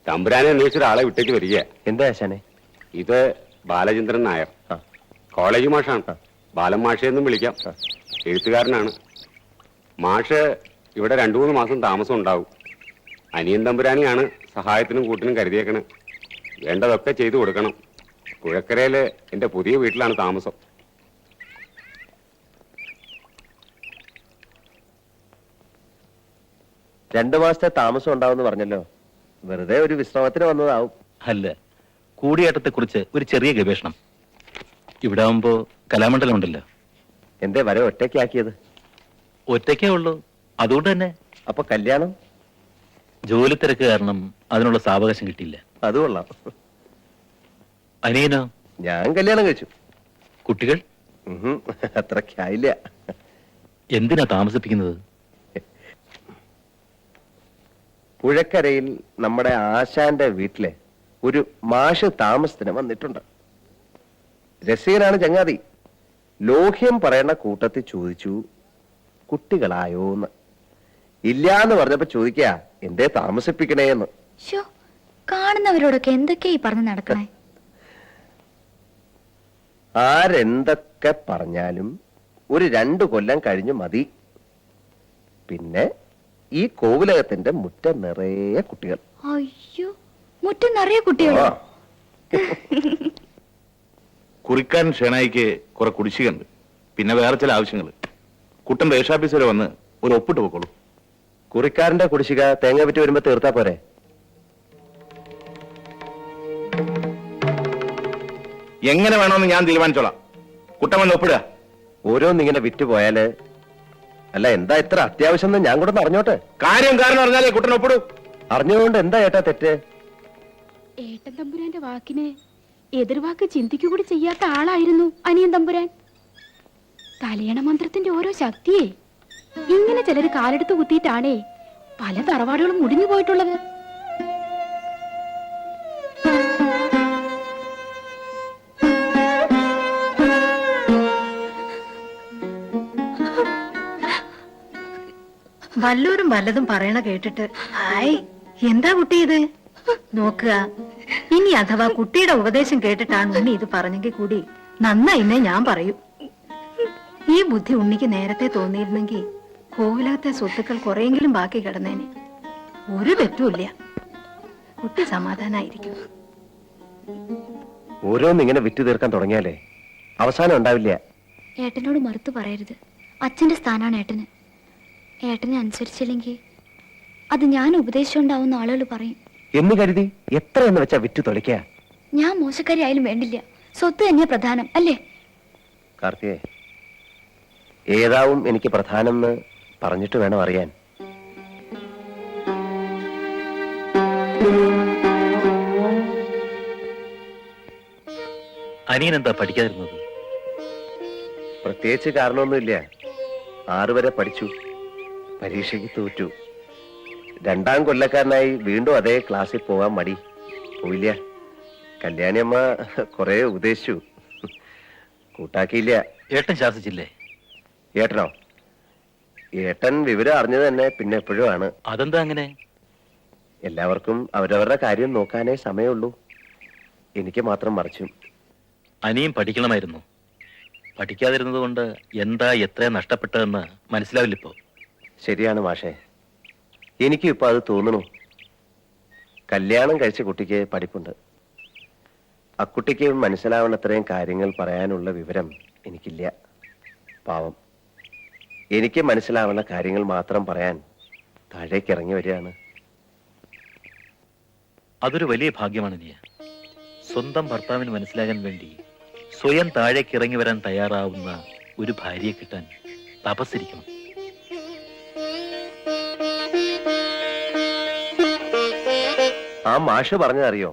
തമ്പുരാനെ അന്വേഷിച്ചൊരാളെ വിട്ടേക്ക് വരിക. എന്താ ആശാനെ? ഇത് ബാലചന്ദ്രൻ നായർ, കോളേജ് മാഷാണ്. ബാലൻ മാഷെന്നും വിളിക്കാം. എഴുത്തുകാരനാണ്. മാഷ് ഇവിടെ 2-3 മാസം താമസം ഉണ്ടാവും. അനിയൻ തമ്പുരാനെയാണ് സഹായത്തിനും കൂട്ടിനും കരുതിയേക്കണേ. വേണ്ടതൊക്കെ ചെയ്തു കൊടുക്കണം. പുഴക്കരയില് എന്റെ പുതിയ വീട്ടിലാണ് താമസം. രണ്ടു മാസത്തെ താമസം ഉണ്ടാവും പറഞ്ഞല്ലോ. വെറുതെ ഒരു വിശ്രമത്തിന് വന്നതാവും. അല്ല, കൂടിയാട്ടത്തെ കുറിച്ച് ഒരു ചെറിയ ഗവേഷണം. ഇവിടെ ആവുമ്പോ കലാമണ്ഡലം ഉണ്ടല്ലോ. എന്തേ വരെ ഒറ്റയ്ക്കാക്കിയത്? ഒറ്റയ്ക്കേ ഉള്ളൂ, അതുകൊണ്ട് തന്നെ. അപ്പൊ കല്യാണം? ജോലി തിരക്ക് കാരണം അതിനുള്ള സാവകാശം കിട്ടിയില്ല. അത് കൊള്ളാം. അനിയനോ? ഞാൻ കല്യാണം കഴിച്ചു. കുട്ടികൾ? അത്രക്കായില്ല. എന്തിനാ താമസിപ്പിക്കുന്നത്? പുഴക്കരയിൽ നമ്മുടെ ആശാന്റെ വീട്ടിലെ ഒരു മാഷ് താമസത്തിന് വന്നിട്ടുണ്ട്. രസികനാണ് ചങ്ങാതി. ലോഹ്യം പറയുന്ന കൂട്ടത്തിൽ ചോദിച്ചു, കുട്ടികളായോന്ന്. ഇല്ലാന്ന് പറഞ്ഞപ്പോ ചോദിക്കാ, എന്തേ താമസിപ്പിക്കണേന്ന്. കാണുന്നവരോടൊക്കെ എന്തൊക്കെയാ പറഞ്ഞു നടക്കണേ? ആരെന്തൊക്കെ പറഞ്ഞാലും ഒരു 2 കൊല്ലം കഴിഞ്ഞു മതി. പിന്നെ ഈ കോവിലകത്തിന്റെ മുറ്റം നിറയെ കുട്ടികൾ. അയ്യോ, മുറ്റം നിറയെ കുട്ടികളോ? കുറിക്കാരൻ ഷേണായിക്ക് കുറെ കുടിശ്ശികയുണ്ട്. പിന്നെ വേറെ ചില ആവശ്യങ്ങൾ. കുട്ടൻ രജിസ്ട്രാഫീസ് വരെ വന്ന് ഒരു ഒപ്പിട്ട് പോക്കോളൂ. കുറിക്കാരന്റെ കുടിശ്ശിക തേങ്ങ വിറ്റ് വരുമ്പോ തീർത്താ പോരെ? എങ്ങനെ വേണമെന്ന് ഞാൻ തീരുമാനിച്ചോളാം. കുട്ടൻ വന്ന് ഒപ്പിടുക. ഓരോന്നിങ്ങനെ വിറ്റ് പോയാല്. അല്ല, എന്താ ഇത്ര അത്യാവശ്യം എന്ന് ഞാൻ കൂടെ അറിഞ്ഞോട്ടെ. കാരണം അറിഞ്ഞാലേ കുട്ടൻ ഒപ്പിടൂ. അറിഞ്ഞുകൊണ്ട് എന്താ ഏട്ടാ തെറ്റ്? ഏട്ടൻ തമ്പുരാന്റെ വാക്കിന് എതിർവാക്ക് ചിന്തിക്കുകൂടി ചെയ്യാത്ത ആളായിരുന്നു അനിയൻ തമ്പുരാൻ. കല്യാണ മന്ത്രത്തിന്റെ ഓരോ ശക്തിയെ ഇങ്ങനെ ചിലര് കാലെടുത്ത് കുത്തിയിട്ടാണേ പല തറവാടുകളും മുടിഞ്ഞു പോയിട്ടുള്ളത്. വല്ലവരും വല്ലതും പറയണ കേട്ടിട്ട് ഹായ് എന്താ കുട്ടി ഇത് നോക്കുക. ഇനി അഥവാ കുട്ടിയുടെ ഉപദേശം കേട്ടിട്ടാണ് ഉണ്ണി ഇത് പറഞ്ഞെങ്കിൽ കൂടി നന്നായിന്നേ ഞാൻ പറയൂ. ഈ ബുദ്ധി ഉണ്ണിക്ക് നേരത്തെ തോന്നിയിരുന്നെങ്കിൽ കോവിലകത്തെ സ്വത്തുക്കൾ കുറെയെങ്കിലും ബാക്കി കിടന്നേനെ. ഒരു തെറ്റുമില്ല. കുട്ടി സമാധാനായിരിക്കും. ഓരോന്നിങ്ങനെ വിറ്റ് തീർക്കാൻ തുടങ്ങിയാലേ അവസാനം ഉണ്ടാവില്ല. ഏട്ടനോട് മറുത്തു പറയരുത്. അച്ഛന്റെ സ്ഥാനാണ് ഏട്ടന്. ഏട്ടനെ അനുസരിച്ചില്ലെങ്കിൽ അത് ഞാൻ ഉപദേശിച്ചുണ്ടാവുന്ന ആളുകൾ പറയും എന്ന് കരുതി എത്രയെന്ന് വെച്ചാ വിറ്റ് തൊളിക്ക. ഞാൻ മോശക്കാരി ആയാലും വേണ്ടില്ല, സ്വത്ത് തന്നെയാ പ്രധാനം, അല്ലേ? കാർത്തികേ, ഏതാവും എനിക്ക് പ്രധാനം എന്ന് പറഞ്ഞിട്ട് വേണം അറിയാൻ. അനിയൻ എന്താ പഠിക്കാതിരുന്നത്? പ്രത്യേകിച്ച് കാരണമൊന്നുമില്ല. 6 വരെ പഠിച്ചു. പരീക്ഷയ്ക്ക് തോറ്റു. 2ാം കൊല്ലക്കാരനായി വീണ്ടും അതേ ക്ലാസ്സിൽ പോകാൻ മടി. പോയില്ല. കല്യാണിയമ്മ കുറെ ഉപദേശിച്ചു, കൂട്ടാക്കിയില്ല. ഏട്ടൻ ശാസിച്ചില്ലേ? ഏട്ടനോ? ഏട്ടൻ വിവരം അറിഞ്ഞത് തന്നെ പിന്നെ എപ്പോഴും ആണ്. അതെന്താ അങ്ങനെ? എല്ലാവർക്കും അവരവരുടെ കാര്യം നോക്കാനേ സമയമുള്ളൂ. എനിക്ക് മാത്രം മറിച്ചും. അനിയും പഠിക്കണമായിരുന്നു. പഠിക്കാതിരുന്നത് കൊണ്ട് എന്താ എത്ര നഷ്ടപ്പെട്ടതെന്ന് മനസ്സിലാവില്ലിപ്പോ. ശരിയാണ് മാഷേ, എനിക്കും ഇപ്പൊ അത് തോന്നുന്നു. കല്യാണം കഴിച്ച കുട്ടിക്ക് പഠിപ്പുണ്ട്. അക്കുട്ടിക്ക് മനസ്സിലാവുന്നത്രയും കാര്യങ്ങൾ പറയാനുള്ള വിവരം എനിക്കില്ല. പാവം. എനിക്ക് മനസ്സിലാവുന്ന കാര്യങ്ങൾ മാത്രം പറയാൻ താഴേക്ക് ഇറങ്ങി വരികയാണ്. അതൊരു വലിയ ഭാഗ്യമാണ് നീ. സ്വന്തം ഭർത്താവിന് മനസ്സിലാകാൻ വേണ്ടി സ്വയം താഴേക്ക് ഇറങ്ങി വരാൻ തയ്യാറാവുന്ന ഒരു ഭാര്യയെ കിട്ടാൻ തപസ്സിരിക്കണം. ആ മാഷ് പറഞ്ഞതറിയോ?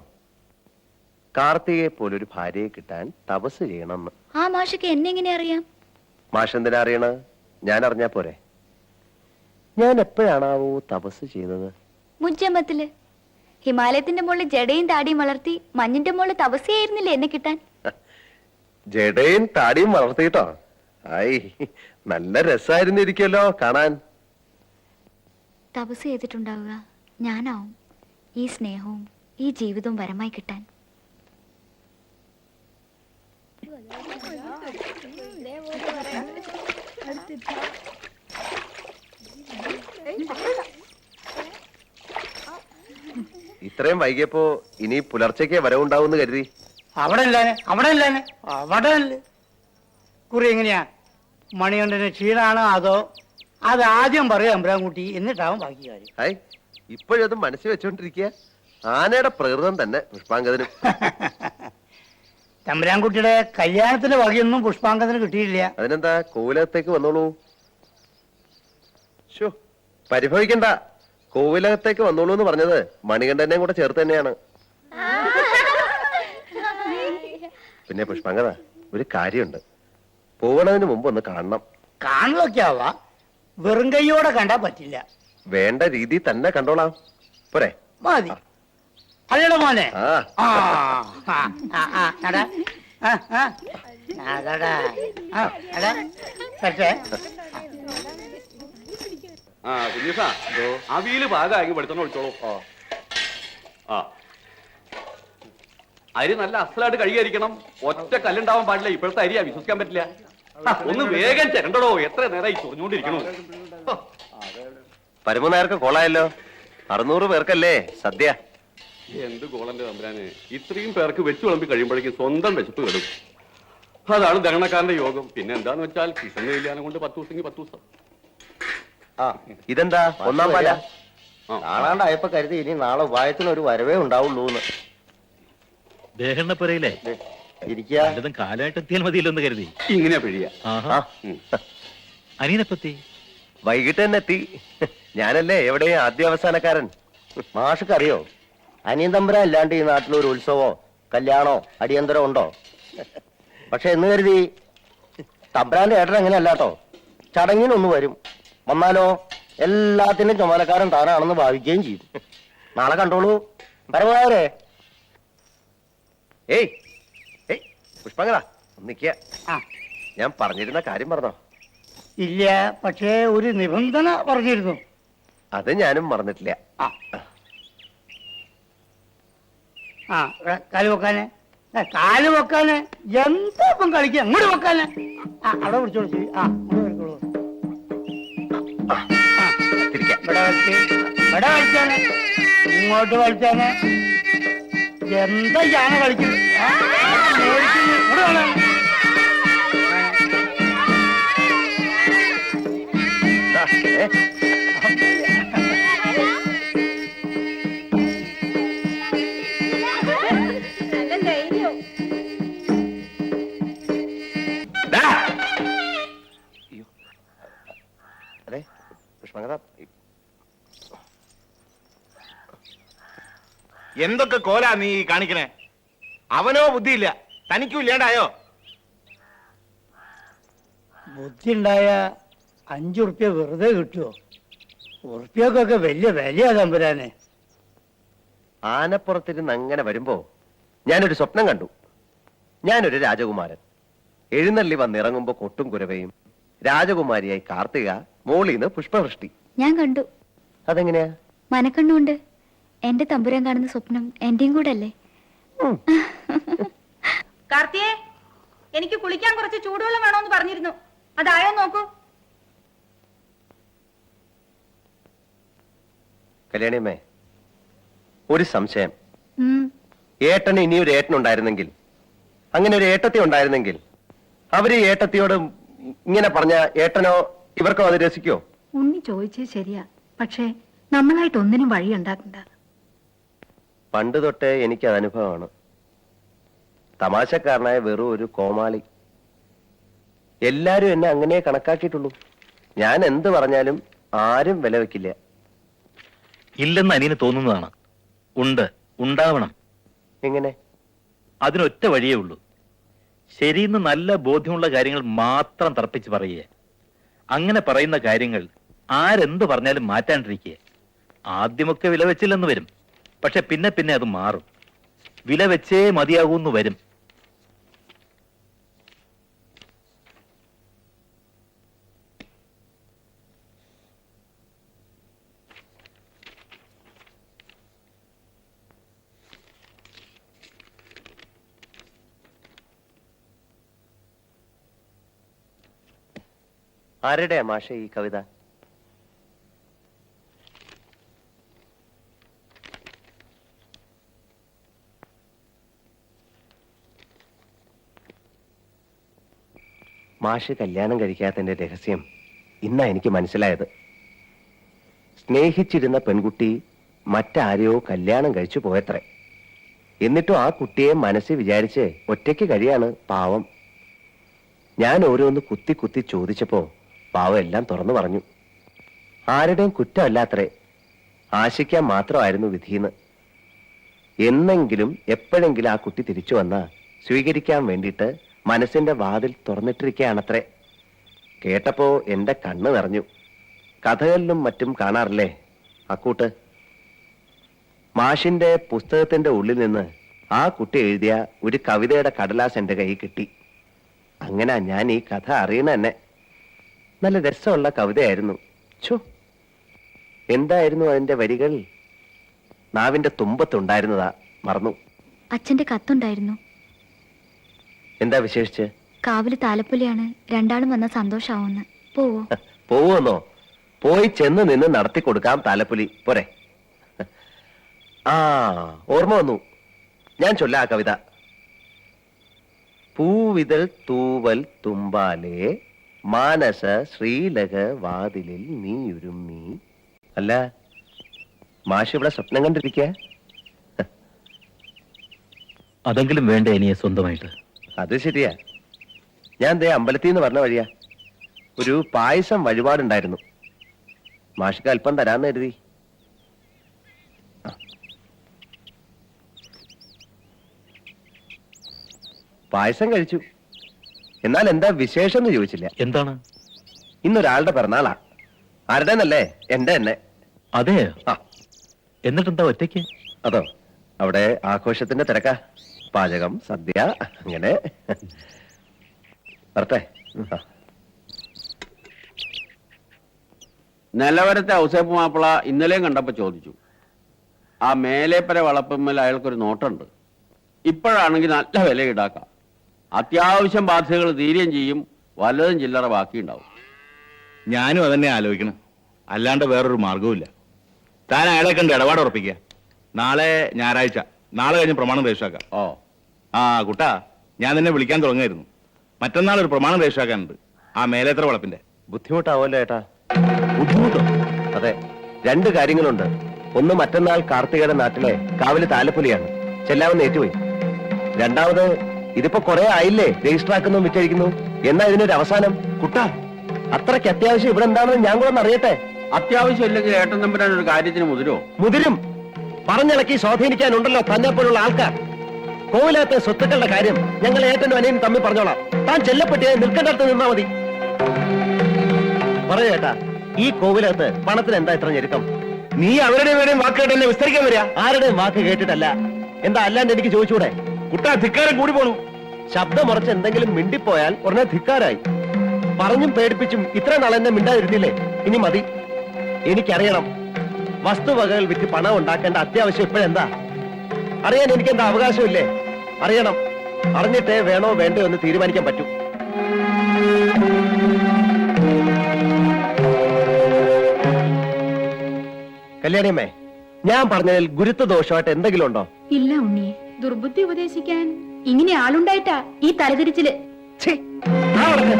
കാർത്തികയെ പോലൊരു ഭാര്യയെ കിട്ടാൻ തപസ് ചെയ്യണമെന്ന്. ആ മാഷക്ക് എന്നെങ്ങനെ അറിയാം? മാഷ് എന്തിനാ അറിയണ? ഞാൻ അറിഞ്ഞാ പോരെ? ഞാൻ എപ്പോഴാണാവോ തപസ് ചെയ്തത്? മുജ്ജമ്മത്തില് ഹിമാലയത്തിന്റെ മുകളിൽ ജടയും താടിയും വളർത്തി മഞ്ഞിന്റെ മുകളിൽ തപസ്യായിരുന്നില്ലേ എന്നെ കിട്ടാൻ? ജടയും താടിയും വളർത്തിട്ടോ? ആയി, നല്ല രസായിരുന്നിരിക്കല്ലോ കാണാൻ. തപസ് ചെയ്തിട്ടുണ്ടാവുക ഞാനാവും. ഈ സ്നേഹവും ഈ ജീവിതവും വരമായി കിട്ടാൻ. ഇത്രയും വൈകിയപ്പോ ഇനി പുലർച്ചയ്ക്ക് വരവുണ്ടാവുമെന്ന് കരുതി. അവിടെ അല്ലേ കുറി എങ്ങനെയാ മണികണ്ഠന് ക്ഷീണാണോ അതോ അത് ആദ്യം പറയാം അമ്പരാൻകുട്ടി എന്നിട്ടാവും ബാക്കി കാര്യം. ഹായ്, ഇപ്പോഴത് മനസ്സിൽ വെച്ചോണ്ടിരിക്കുക. ആനയുടെ പ്രകൃതം തന്നെ പുഷ്പാങ്കദനും. തമ്പുരാൻകുട്ടിയുടെ കല്യാണത്തിന്റെ വകയൊന്നും പുഷ്പാങ്കത്തിന് കിട്ടിയില്ല. അതിനെന്താ, കോവിലകത്തേക്ക് വന്നോളൂ. ശോ, പരിഭവിക്കണ്ട. കോവിലകത്തേക്ക് വന്നോളൂ എന്ന് പറഞ്ഞത് മണികണ്ഠനെയും കൂടെ ചേർത്ത് തന്നെയാണ്. പിന്നെ പുഷ്പാങ്കത, ഒരു കാര്യമുണ്ട്. പോകണതിന് മുമ്പ് ഒന്ന് കാണണം. കാണലൊക്കെ ആവാ, വെറും കൈയോടെ കണ്ടാ പറ്റില്ല. വേണ്ട രീതി തന്നെ കണ്ടോളാം. പോരെ? മതി. അല്ലട മോനെ. ആ ആ, ആ, ആ, ആ, എടാ. ആ, ആ. അതെടാ. ആ, എടാ. പറ്റേ. ആ കുഞ്ഞുസാ, ആ വീല് പാകമാക്കി വെളിച്ചെണ്ണ ഒഴിച്ചോളൂ. ആ, അരി നല്ല അസലായിട്ട് കഴുകിയിരിക്കണം. ഒറ്റ കല്ലുണ്ടാവാൻ പാടില്ല. ഇപ്പോഴത്തെ അരിയാ, വിശ്വസിക്കാൻ പറ്റില്ല. ഒന്ന് വേഗം ചെരണ്ടടോ, എത്ര നേരമായി ചൊറിഞ്ഞുകൊണ്ടിരിക്കണു. പരമനേർക്ക് കോളായല്ലോ. 600 പേർക്കല്ലേ സദ്യ. എന്ത് കോളന്റെ തമ്പുരാന്, ഇത്രയും പേർക്ക് വെച്ചു വിളമ്പി കഴിയുമ്പോഴേക്കും സ്വന്തം വിശപ്പ് കെടും. അതാണ് ദഹനക്കാരന്റെ യോഗം. പിന്നെ എന്താന്ന് വെച്ചാൽ കിട്ടുന്ന കല്യാണം കൊണ്ട് 10 ദിവസം 10 ദിവസം. ഇതെന്താ ഒന്നാം പാല? കാണാണ്ടായപ്പോ കരുതി ഇനി നാളെ ഉപായത്തിനൊരു വരവേ ഉണ്ടാവുള്ളൂ എന്ന്. ദേഹണ്ണപ്പുരയിലെ ഇരിക്കുക. വല്ലതും കാലമായിട്ട് എത്തിയാൽ മതിയല്ലോ എന്ന് കരുതി. ഇങ്ങനെ പിഴിയ. അനിയനെപ്പത്തി വൈകിട്ട് തന്നെ എത്തി. ഞാനല്ലേ എവിടെയും ആദ്യ അവസാനക്കാരൻ. മാഷക്കറിയോ, അനിയൻ തമ്പുരാൻ അല്ലാണ്ട് ഈ നാട്ടിലൊരു ഉത്സവോ കല്യാണോ അടിയന്തരോ ഉണ്ടോ? പക്ഷെ എന്ന് കരുതി തമ്പുരാന്റെ ഏട്ടൻ എങ്ങനെയല്ലാട്ടോ, ചടങ്ങിനൊന്ന് വരും. വന്നാലോ എല്ലാത്തിനും ചുമതലക്കാരൻ താനാണെന്ന് ഭാവിക്കുകയും ചെയ്യും. നാളെ കണ്ടോളൂ. പരമാവരെ. ഏയ് ഏയ് പുഷ്പങ്ങളാ, നിക്ക. ആ. ഞാൻ പറഞ്ഞിരുന്ന കാര്യം പറഞ്ഞോ? ഇല്ല, പക്ഷേ ഒരു നിബന്ധന പറഞ്ഞിരുന്നു. അത് ഞാനും മറന്നിട്ടില്ല. ആ, ആ, കാല് വെക്കാന്, കാല് വെക്കാന്. എന്താ ഇപ്പം കളിക്കുക? അങ്ങോട്ട് വെക്കാന്. ആ, അവിടെ പിടിച്ചോളൂ. ശരി. ആ, അങ്ങോട്ട് വരിക്കോളൂ. തിരിക്കാം. ഇവിടെ കളിച്ചാന്, ഇങ്ങോട്ട് കളിച്ചാന്. എന്താ ഞാന കളിക്കുന്നത്? ഇവിടെ വേണം. അതെ പുഷ്പങ്ങള, എന്തൊക്കെ കോലാ നീ കാണിക്കണേ? അവനോ ബുദ്ധിയില്ല, തനിക്കും ഇല്ലാണ്ടായോ? ബുദ്ധി ഉണ്ടായ 5 ഉറുപ്പ്യ വെറുതെ കിട്ടുമോ? ഉറുപ്പ്യക്കൊക്കെ വലിയ വിലയാ തമ്പുരാനെ. ആനപ്പുറത്തിരുന്ന് അങ്ങനെ വരുമ്പോ ഞാനൊരു സ്വപ്നം കണ്ടു. ഞാനൊരു രാജകുമാരൻ എഴുന്നള്ളി വന്നിറങ്ങുമ്പോ കൊട്ടും കുരവയും, രാജകുമാരിയായി കാർത്തിക, മോളീന്ന് പുഷ്പവൃഷ്ടി. ഞാൻ കണ്ടു. അതെങ്ങനെയാ? മനക്കണ്ണുണ്ട്. എന്റെ തമ്പുരാൻ കാണുന്ന സ്വപ്നം എന്റെയും കൂടെ അല്ലേ? കാർത്തിയെ, എനിക്ക് കുളിക്കാൻ കുറച്ച് ചൂടുവെള്ളം വേണോന്ന് പറഞ്ഞിരുന്നു. അതായോ നോക്കൂ. കല്യാണിയമ്മേ, ഒരു സംശയം. ഉം. ഏട്ടന് ഇനിയൊരു ഏട്ടനുണ്ടായിരുന്നെങ്കിൽ, അങ്ങനെ ഒരു ഏട്ടത്തി ഉണ്ടായിരുന്നെങ്കിൽ, അവര് ഈ ഏട്ടത്തിയോട് ഇങ്ങനെ പറഞ്ഞ ഏട്ടനോ ഇവർക്കോ അത് രസിക്കോ? ഉണ്ണി ചോദിച്ചേ ശരിയാ, പക്ഷേ നമ്മളായിട്ട് ഒന്നിനും വഴി ഉണ്ടാക്കണ്ട. പണ്ട് തൊട്ടേ എനിക്കത് അനുഭവമാണ്. തമാശക്കാരനായ വെറും ഒരു കോമാളി. എല്ലാരും എന്നെ അങ്ങനെ കണക്കാക്കിയിട്ടുള്ളൂ. ഞാൻ എന്ത് പറഞ്ഞാലും ആരും വില വെക്കില്ല. ഇല്ലെന്ന് അനിയന് തോന്നുന്നതാണ്. ഉണ്ട്, ഉണ്ടാവണം. എങ്ങനെ? അതിനൊറ്റ വഴിയേ ഉള്ളൂ. ശരിയെന്ന് നല്ല ബോധ്യമുള്ള കാര്യങ്ങൾ മാത്രം തർപ്പിച്ച് പറയുക. അങ്ങനെ പറയുന്ന കാര്യങ്ങൾ ആരെന്ത് പറഞ്ഞാലും മാറ്റാണ്ടിരിക്കുക. ആദ്യമൊക്കെ വില വെച്ചില്ലെന്ന് വരും, പക്ഷെ പിന്നെ പിന്നെ അത് മാറും. വില വെച്ചേ മതിയാകൂന്ന് വരും. ആരുടെയാ മാഷെ ഈ കവിത? മാഷ് കല്യാണം കഴിക്കാത്തതിന്റെ രഹസ്യം ഇന്നാ എനിക്ക് മനസ്സിലായത്. സ്നേഹിച്ചിരുന്ന പെൺകുട്ടി മറ്റാരെയോ കല്യാണം കഴിച്ചു പോയത്രേ. എന്നിട്ടും ആ കുട്ടിയെ മനസ്സിൽ വിചാരിച്ച് ഒറ്റയ്ക്ക് കഴിയാണ് പാവം. ഞാൻ ഓരോന്ന് കുത്തി കുത്തി ചോദിച്ചപ്പോ പാവം എല്ലാം തുറന്നു പറഞ്ഞു. ആരുടെയും കുറ്റമല്ലാത്രേ, ആശിക്കാൻ മാത്രമായിരുന്നു വിധിയെന്ന്. എന്നെങ്കിലും എപ്പോഴെങ്കിലും ആ കുട്ടി തിരിച്ചു വന്നാ സ്വീകരിക്കാൻ വേണ്ടിയിട്ട് മനസ്സിന്റെ വാതിൽ തുറന്നിട്ടിരിക്കുകയാണത്രേ. കേട്ടപ്പോ എന്റെ കണ്ണ് നിറഞ്ഞു. കഥകളിലും മറ്റും കാണാറില്ലേ അക്കൂട്ട്? മാഷിന്റെ പുസ്തകത്തിന്റെ ഉള്ളിൽ നിന്ന് ആ കുട്ടി എഴുതിയ ഒരു കവിതയുടെ കടലാസ് എന്റെ കയ്യിൽ കിട്ടി. അങ്ങനെ ഞാൻ ഈ കഥ അറിയണ തന്നെ. നല്ല രസമുള്ള കവിതയായിരുന്നു. ഛോ, എന്തായിരുന്നു അതിന്റെ വരികൾ? നാവിന്റെ തുമ്പത്തുണ്ടായിരുന്നതാ, മറന്നു. അച്ഛന്റെ കത്തുണ്ടായിരുന്നു. എന്താ വിശേഷിച്ച്? കാവില് താലപ്പൊലിയാണ്, രണ്ടാളും വന്ന സന്തോഷാവുന്ന്. പോവോ? പോവോന്നോ? പോയി ചെന്ന് നിന്ന് നടത്തി കൊടുക്കാം താലപ്പൊലി, പോരെ? ആ, ഓർമ്മ വന്നു. ഞാൻ ചൊല്ലാ ആ കവിത. പൂവിതൾ തൂവൽ തുമ്പാലേ മാനസ ശ്രീലക വാതിലിൽ നീയുരുമ്മി. അല്ല, മാഷ് ഇവിടെ സ്വപ്നം കണ്ടിരിക്കുക? അതെങ്കിലും വേണ്ട ഇനിയെ സ്വന്തമായിട്ട്. അത് ശരിയാ. ഞാൻ ദേ അമ്പലത്തിൽ നിന്ന് പറഞ്ഞ വഴിയാ. ഒരു പായസം വഴിപാടുണ്ടായിരുന്നു. മാഷിക്ക് അല്പം തരാന്ന് കരുതി. പായസം കഴിച്ചു. എന്നാൽ എന്താ വിശേഷം എന്ന് ചോദിച്ചില്ല. എന്താണ്? ഇന്നൊരാളുടെ പിറന്നാളാ. ആരുടെന്നല്ലേ? എന്റെ തന്നെ. അതെ. ആ, എന്നിട്ടെന്താ ഒറ്റയ്ക്ക്? അതോ, അവിടെ ആഘോഷത്തിന്റെ തിരക്കാ. പാചകം, സദ്യ, അങ്ങനെ. വരട്ടെ. നിലവരത്തെ ഔസേപ്പ് മാപ്പിള ഇന്നലെയും കണ്ടപ്പോ ചോദിച്ചു. ആ മേലേപ്പര വളപ്പമ്മൽ അയാൾക്കൊരു നോട്ടുണ്ട്. ഇപ്പോഴാണെങ്കിൽ നല്ല വില ഈടാക്കാം. അത്യാവശ്യം ബാധ്യതകൾ തീരുകയും ചെയ്യും, വല്ലതും ചില്ലറ ബാക്കിയുണ്ടാവും. ഞാനും അതന്നെ ആലോചിക്കണം. അല്ലാണ്ട് വേറൊരു മാർഗവുമില്ല. താൻ അയാളെ കണ്ട് ഇടപാട് ഉറപ്പിക്കുക. നാളെ ഞായറാഴ്ച, നാളെ കഴിഞ്ഞ് പ്രമാണം രജിസ്റ്ററാക്കാം. ഓ, ആ കുട്ടാ, ഞാൻ നിന്നെ വിളിക്കാൻ തുടങ്ങായിരുന്നു. മറ്റന്നാൾ ഒരു പ്രമാണം രജിസ്റ്ററാക്കാനുണ്ട്, ആ മേലേത്ര വളപ്പിന്റെ. ബുദ്ധിമുട്ടാവല്ലോ ഏട്ടാ. ബുദ്ധിമുട്ടോ? അതെ, രണ്ട് കാര്യങ്ങളുണ്ട്. ഒന്ന്, മറ്റന്നാൾ കാർത്തികയുടെ നാട്ടിലെ കാവില് താലപ്പൊലിയാണ്, ചെല്ലാമെന്ന് ഏറ്റുപോയി. രണ്ടാമത്, ഇതിപ്പോ കുറെ ആയില്ലേ രജിസ്റ്റർ ആക്കുന്നു വിറ്റഴിക്കുന്നു. എന്നാ ഇതിനൊരു അവസാനം? കുട്ടാ, അത്രയ്ക്ക് അത്യാവശ്യം ഇവിടെ എന്താണെന്ന് ഞാൻ കൂടെ ഒന്ന് അറിയട്ടെ. അത്യാവശ്യം ഇല്ലെങ്കിൽ ഏട്ടൻ തമ്പുരാൻ ഒരു കാര്യത്തിന് മുതിരോ? മുതിരും. പറഞ്ഞിളക്കി സ്വാധീനിക്കാനുണ്ടല്ലോ തന്നെ പോലുള്ള ആൾക്കാർ. കോവിലകത്തെ സ്വത്തുക്കളുടെ കാര്യം ഞങ്ങൾ ഏട്ടനും അനിയനും തമ്മിൽ പറഞ്ഞോളാം. താൻ ചെല്ലപ്പെട്ടിയായി നിൽക്കേണ്ടടുത്ത് നിന്നാ മതി. പറയൂ ഏട്ടാ, ഈ കോവിലകത്ത് പണത്തിന് എന്താ ഇത്ര ഞെരുക്കം? നീ അവരുടെ വേണേയും വാക്കേട്ട് എന്നെ വിസ്തരിക്കാൻ വരിക? ആരുടെയും വാക്ക് കേട്ടിട്ടല്ല. എന്താ അല്ലാണ്ട് എനിക്ക് ചോദിച്ചൂടെ? കുട്ടാ, ധിക്കാരം കൂടി പോണു. ശബ്ദമുറച്ച് എന്തെങ്കിലും മിണ്ടിപ്പോയാൽ ഉടനെ ധിക്കാരായി. പറഞ്ഞും പേടിപ്പിച്ചും ഇത്ര നാളെന്നെ മിണ്ടാതിരുന്നില്ലേ? ഇനി മതി. എനിക്കറിയണം, വസ്തുവകകൾ വിറ്റ് പണം ഉണ്ടാക്കേണ്ട അത്യാവശ്യം ഇപ്പോഴെന്താ? അറിയാൻ എനിക്കെന്താ അവകാശമില്ലേ? അറിയണം. അറിഞ്ഞിട്ടേ വേണോ വേണ്ടോ എന്ന് തീരുമാനിക്കാൻ പറ്റൂ. കല്യാണിയമ്മേ, ഞാൻ പറഞ്ഞതിൽ ഗുരുത്വദോഷമായിട്ട് എന്തെങ്കിലും ഉണ്ടോ? ഇല്ല ഉണ്ണി, ദുർബുദ്ധി ഉപദേശിക്കാൻ ഇങ്ങനെ ആളുണ്ടായിട്ടാ ഈ തലതിരിച്ചില്. ഛീ, ആ നടക്ക്.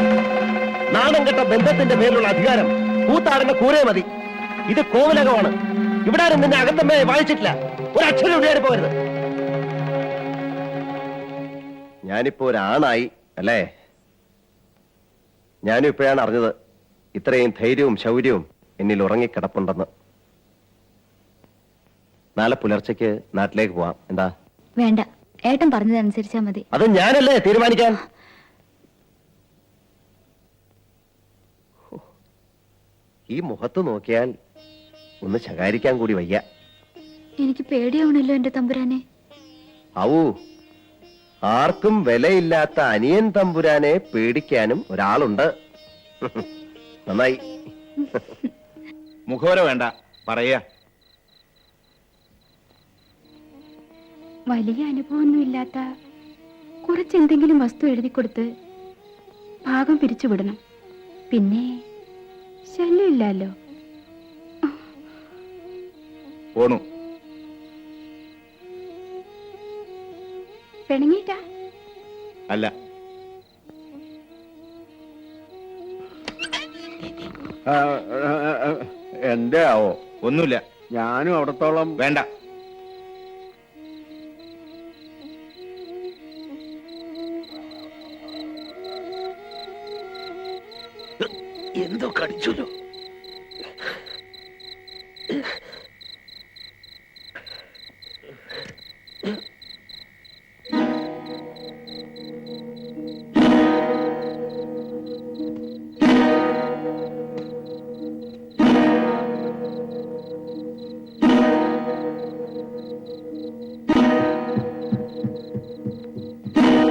നാണം കെട്ട ബന്ധത്തിന്റെ മേലുള്ള അധികാരം കൂത്താടിന്റെ കൂരേ മതി. ഇത് കോവിലകമാണ്. ഇവിടെ ആരും നിന്നെ അകത്തമ്മയെ വായിച്ചിട്ടില്ല. ഒരക്ഷരം ഇവിടെ പോകരുത്. ഞാനിപ്പോ ഒരാണായി അല്ലേ? ഞാനും ഇപ്പോഴാണ് അറിഞ്ഞത് ഇത്രയും ധൈര്യവും ശൗര്യവും എന്നിൽ ഉറങ്ങിക്കിടപ്പുണ്ടെന്ന്. നാളെ പുലർച്ചയ്ക്ക് നാട്ടിലേക്ക് പോവാം. എന്താ? വേണ്ട, ഏട്ടൻ പറഞ്ഞതനുസരിച്ചാ മതി. അത് ഞാനല്ലേ തീരുമാനിക്കാൻ? ഈ മുഖത്ത് നോക്കിയാൽ ഒന്ന് ശകാരിക്കാൻ കൂടി വയ്യ. എനിക്ക് പേടിയാവണല്ലോ എന്റെ തമ്പുരാനെ. ഔ, ആർക്കും വിലയില്ലാത്ത അനിയൻ തമ്പുരാനെ പേടിക്കാനും ഒരാളുണ്ട്. നന്നായി. മുഖവര വേണ്ട, പറയാ. വലിയ അനുഭവമൊന്നുമില്ലാത്ത കുറച്ചെന്തെങ്കിലും വസ്തു എഴുതി കൊടുത്ത് ഭാഗം പിരിച്ചുവിടണം. പിന്നെ ശല്യമില്ലല്ലോ. പോണു. പിണങ്ങിട്ടാ? അല്ല. എന്തേ ആവോ? ഒന്നുമില്ല. ഞാനും അവിടത്തോളം വേണ്ട. എന്തോ കടിച്ചല്ലോ.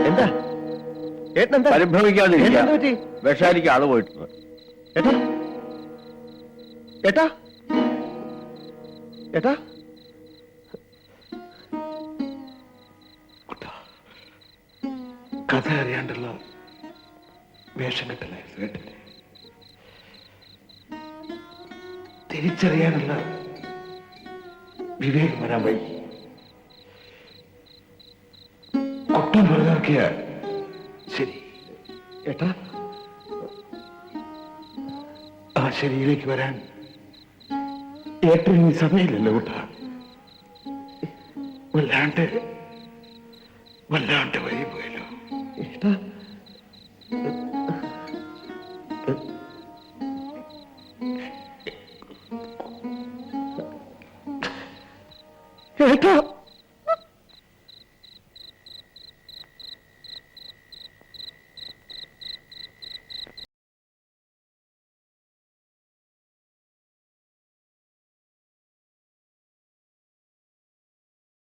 എന്താ ഏട്ടനെന്താ? പരിഭ്രമിക്കാതിരിക്കുക. എന്ത് പറ്റി? വിഷാരിക്ക് ആള് പോയിട്ടുണ്ട്. ഏട്ടാ ഏട്ടാ ഏട്ടാ കഥ അറിയാണ്ടുള്ള വേഷം കെട്ടലായിരുന്നു കേട്ടില്ലേ? തിരിച്ചറിയാനുള്ള വിവേകം വരാൻ വൈകി. കുട്ടം പറഞ്ഞാക്കിയ ശരി ഏട്ടാ, ആ ശരിയിലേക്ക് വരാൻ ഏട്ടന് സമയമില്ലല്ലോ കൂട്ടാ. വല്ലാണ്ട് വഴി പോയല്ലോ ഏട്ടാ. ഏട്ടാ